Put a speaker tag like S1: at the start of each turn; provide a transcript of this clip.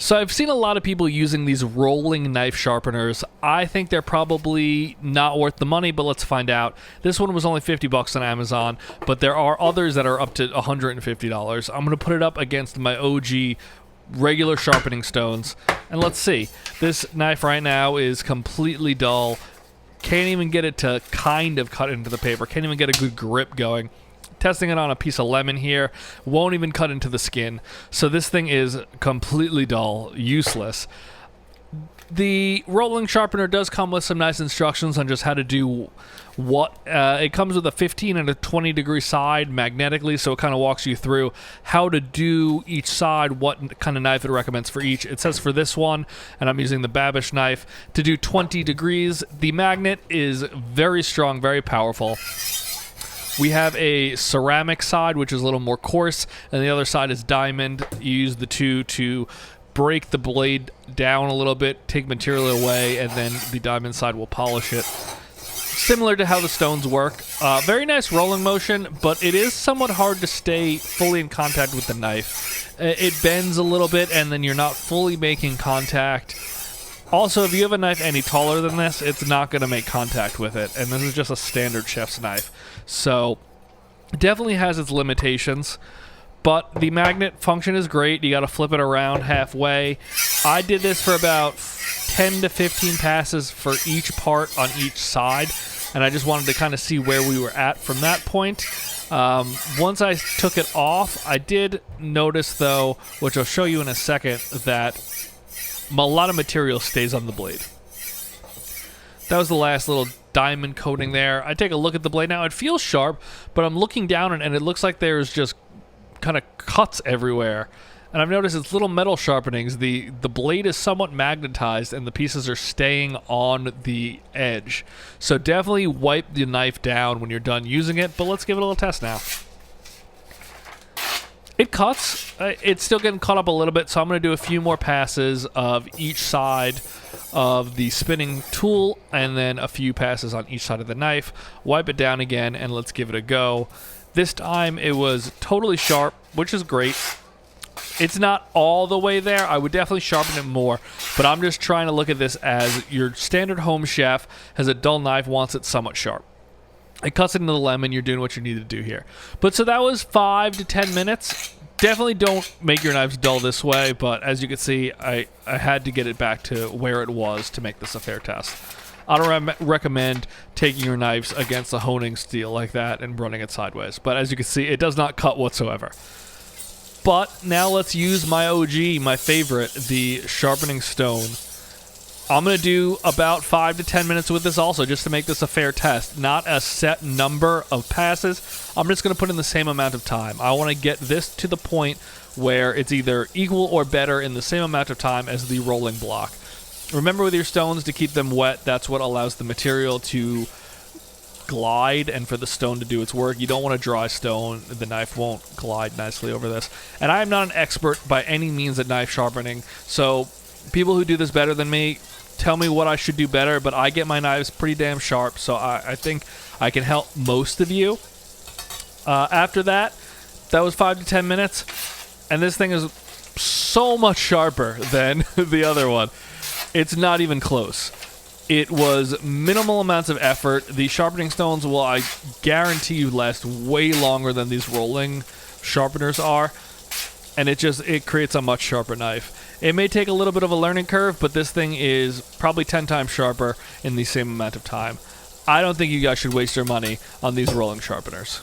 S1: So I've seen a lot of people using these rolling knife sharpeners. I think they're probably not worth the money, but let's find out. This one was only 50 bucks on Amazon, but there are others that are up to $150. I'm going to put it up against my OG regular sharpening stones, and let's see. This knife right now is completely dull. Can't even get it to kind of cut into the paper. Can't even get a good grip going. Testing it on a piece of lemon here, won't even cut into the skin. So this thing is completely dull, useless. The rolling sharpener does come with some nice instructions on just how to do what. It comes with a 15 and a 20 degree side magnetically, so it kind of walks you through how to do each side, what kind of knife it recommends for each. It says for this one, and I'm using the Babish knife, to do 20 degrees. The magnet is very strong, very powerful. We have a ceramic side, which is a little more coarse, and the other side is diamond. You use the two to break the blade down a little bit, take material away, and then the diamond side will polish it. Similar to how the stones work. Very nice rolling motion, but it is somewhat hard to stay fully in contact with the knife. It bends a little bit, and then you're not fully making contact. Also, if you have a knife any taller than this, it's not going to make contact with it, and this is just a standard chef's knife. So, it definitely has its limitations, but the magnet function is great. You got to flip it around halfway. I did this for about 10 to 15 passes for each part on each side, and I just wanted to kind of see where we were at from that point. Once I took it off, I did notice, though, which I'll show you in a second, that a lot of material stays on the blade. That was the last little diamond coating there. I take a look at the blade now. It feels sharp, but I'm looking down and it looks like there's just kind of cuts everywhere. And I've noticed it's little metal sharpenings. The blade is somewhat magnetized and the pieces are staying on the edge. So definitely wipe the knife down when you're done using it, but let's give it a little test now. It cuts. It's still getting caught up a little bit, so I'm going to do a few more passes of each side of the spinning tool, and then a few passes on each side of the knife. Wipe it down again, and let's give it a go. This time, it was totally sharp, which is great. It's not all the way there. I would definitely sharpen it more, but I'm just trying to look at this as your standard home chef has a dull knife, wants it somewhat sharp. It cuts into the lemon. You're doing what you need to do here. But so that was 5 to 10 minutes. Definitely don't make your knives dull this way, but as you can see, I had to get it back to where it was to make this a fair test. I don't recommend taking your knives against a honing steel like that and running it sideways. But as you can see, it does not cut whatsoever. But now let's use my OG, my favorite, the sharpening stone. I'm going to do about 5 to 10 minutes with this also, just to make this a fair test. Not a set number of passes. I'm just going to put in the same amount of time. I want to get this to the point where it's either equal or better in the same amount of time as the rolling block. Remember with your stones to keep them wet. That's what allows the material to glide and for the stone to do its work. You don't want a dry stone. The knife won't glide nicely over this. And I am not an expert by any means at knife sharpening, so people who do this better than me, tell me what I should do better, but I get my knives pretty damn sharp, so I think I can help most of you. After that was 5 to 10 minutes, and this thing is so much sharper than the other one. It's not even close. It was minimal amounts of effort. The sharpening stones will, I guarantee you, last way longer than these rolling sharpeners are, and it creates a much sharper knife. It may take a little bit of a learning curve, but this thing is probably 10 times sharper in the same amount of time. I don't think you guys should waste your money on these rolling sharpeners.